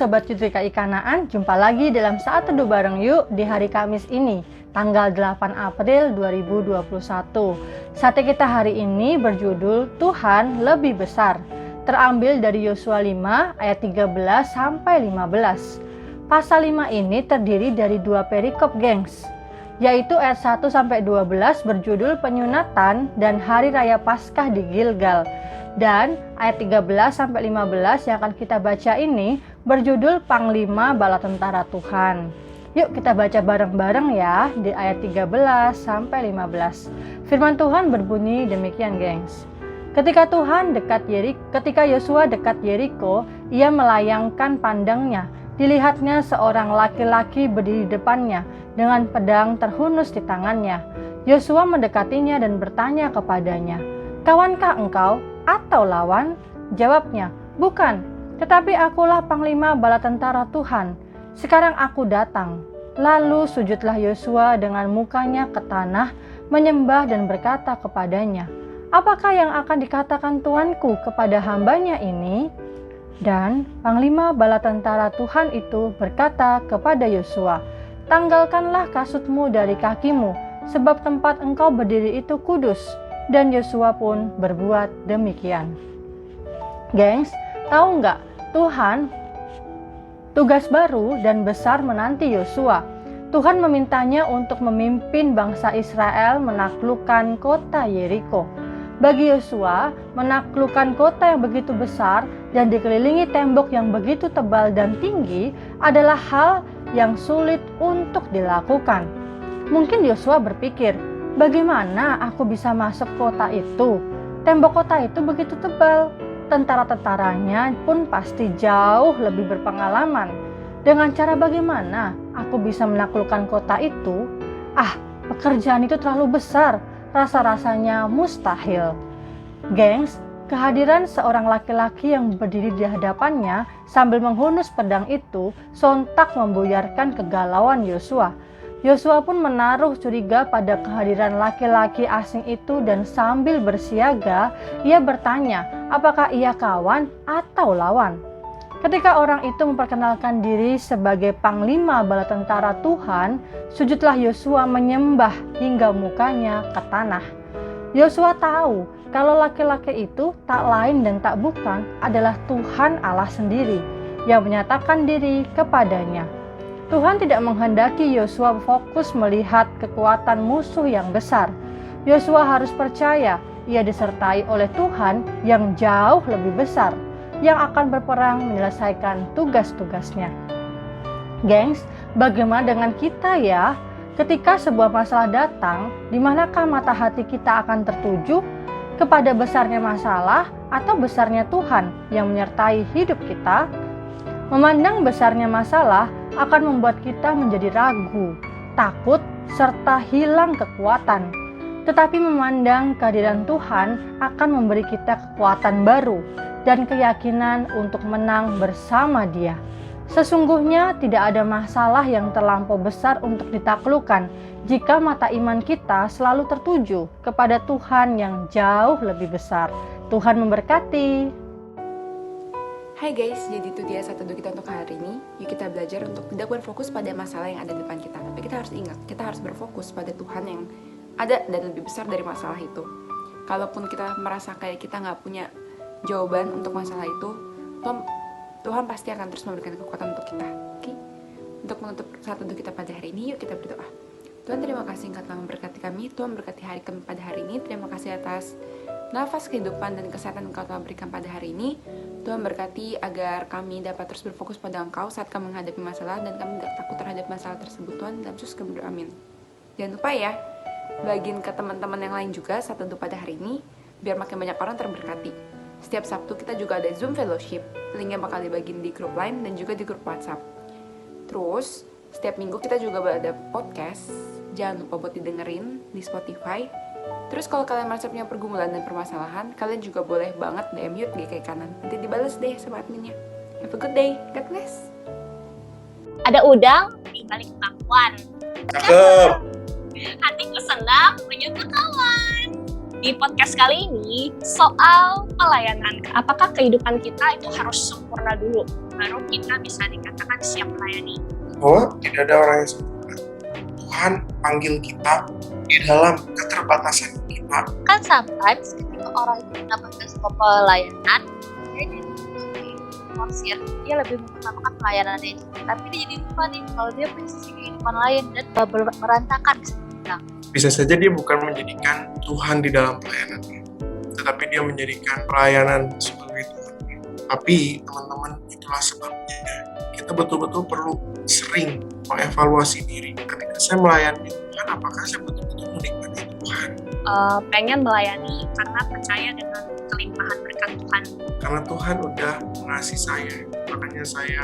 Sobat Cutrika Ikanaan, jumpa lagi dalam Saat Teduh Bareng Yuk di hari Kamis ini, tanggal 8 April 2021. Saat kita hari ini berjudul Tuhan Lebih Besar, terambil dari Yosua 5 ayat 13 sampai 15. Pasal 5 ini terdiri dari dua perikop, gengs, yaitu ayat 1 sampai 12 berjudul Penyunatan dan Hari Raya Paskah di Gilgal. Dan ayat 13 sampai 15 yang akan kita baca ini berjudul Panglima Bala Tentara Tuhan. Yuk kita baca bareng-bareng ya di ayat 13 sampai 15. Firman Tuhan berbunyi demikian, gengs. Ketika Yosua dekat Yeriko, ia melayangkan pandangnya. Dilihatnya seorang laki-laki berdiri di depannya dengan pedang terhunus di tangannya. Yosua mendekatinya dan bertanya kepadanya, "Kawankah engkau atau lawan?" Jawabnya, "Bukan, tetapi akulah panglima bala tentara Tuhan. Sekarang aku datang." Lalu sujudlah Yosua dengan mukanya ke tanah, menyembah dan berkata kepadanya, "Apakah yang akan dikatakan tuanku kepada hambanya ini?" Dan panglima bala tentara Tuhan itu berkata kepada Yosua, "Tanggalkanlah kasutmu dari kakimu, sebab tempat engkau berdiri itu kudus." Dan Yosua pun berbuat demikian. Gengs, tahu nggak? Tuhan tugas baru dan besar menanti Yosua. Tuhan memintanya untuk memimpin bangsa Israel menaklukkan kota Yeriko. Bagi Yosua, menaklukkan kota yang begitu besar dan dikelilingi tembok yang begitu tebal dan tinggi adalah hal yang sulit untuk dilakukan. Mungkin Yosua berpikir, bagaimana aku bisa masuk kota itu? Tembok kota itu begitu tebal. Tentara-tentaranya pun pasti jauh lebih berpengalaman. Dengan cara bagaimana aku bisa menaklukkan kota itu? Pekerjaan itu terlalu besar. Rasa-rasanya mustahil. Gengs, kehadiran seorang laki-laki yang berdiri di hadapannya sambil menghunus pedang itu sontak membuyarkan kegalauan Yosua. Yosua pun menaruh curiga pada kehadiran laki-laki asing itu dan sambil bersiaga, ia bertanya, apakah ia kawan atau lawan? Ketika orang itu memperkenalkan diri sebagai panglima bala tentara Tuhan, sujudlah Yosua menyembah hingga mukanya ke tanah. Yosua tahu kalau laki-laki itu tak lain dan tak bukan adalah Tuhan Allah sendiri yang menyatakan diri kepadanya. Tuhan tidak menghendaki Yosua fokus melihat kekuatan musuh yang besar. Yosua harus percaya ia disertai oleh Tuhan yang jauh lebih besar, yang akan berperang menyelesaikan tugas-tugasnya. Gengs, bagaimana dengan kita ya? Ketika sebuah masalah datang, di manakah mata hati kita akan tertuju? Kepada besarnya masalah atau besarnya Tuhan yang menyertai hidup kita? Memandang besarnya masalah akan membuat kita menjadi ragu, takut, serta hilang kekuatan. Tetapi memandang kehadiran Tuhan akan memberi kita kekuatan baru dan keyakinan untuk menang bersama Dia. Sesungguhnya tidak ada masalah yang terlampau besar untuk ditaklukkan jika mata iman kita selalu tertuju kepada Tuhan yang jauh lebih besar. Tuhan memberkati. Hai guys, jadi itu dia Saat Teduh kita untuk hari ini. Yuk kita belajar untuk tidak berfokus pada masalah yang ada di depan kita. Tapi kita harus ingat, kita harus berfokus pada Tuhan yang ada dan lebih besar dari masalah itu. Kalaupun kita merasa kayak kita gak punya jawaban untuk masalah itu, Tuhan pasti akan terus memberikan kekuatan untuk kita. Oke? Untuk menutup Saat Teduh kita pada hari ini, yuk kita berdoa. Tuhan, terima kasih Engkau telah memberkati kami. Tuhan berkati hari kami pada hari ini. Terima kasih atas nafas kehidupan dan kesehatan Engkau telah berikan pada hari ini. Tuhan berkati agar kami dapat terus berfokus pada Engkau saat kami menghadapi masalah, dan kami tidak takut terhadap masalah tersebut. Tuhan, dalam Yesus kami berdoa, amin. Jangan lupa ya, bagiin ke teman-teman yang lain juga Saat Teduh pada hari ini, biar makin banyak orang terberkati. Setiap Sabtu kita juga ada Zoom Fellowship, linknya bakal dibagiin di grup Line dan juga di grup WhatsApp. Terus, setiap minggu kita juga ada podcast, jangan lupa buat didengerin di Spotify. Terus kalau kalian merasa punya pergumulan dan permasalahan, kalian juga boleh banget DM Yud GK Kanan. Nanti dibalas deh sama adminnya. Have a good day, God bless. Ada udang di balik bakwan. Cakep. Hatiku senang menyuka kawan. Di podcast kali ini soal pelayanan. Apakah kehidupan kita itu harus sempurna dulu? baru kita bisa dikatakan siap melayani. Bahwa tidak ada orang yang sempurna. Tuhan panggil kita di dalam keterbatasan kita. Kan sometimes ketika orang itu mendapatkan sebuah pelayanan, dia jadi forsir, dia lebih mengutamakan pelayanannya itu, tapi dia jadi lupa nih kalau dia punya sisi kehidupan lain dan berantakan bisa dibilang. Bisa saja dia bukan menjadikan Tuhan di dalam pelayanannya, tetapi dia menjadikan pelayanan sebagai Tuhan. Tapi teman-teman, itulah sebabnya kita betul-betul perlu sering mengevaluasi diri. Ketika saya melayani Tuhan, apakah saya betul-betul menikmati Tuhan? Pengen melayani karena percaya dengan kelimpahan berkat Tuhan. Karena Tuhan udah mengasihi saya, makanya saya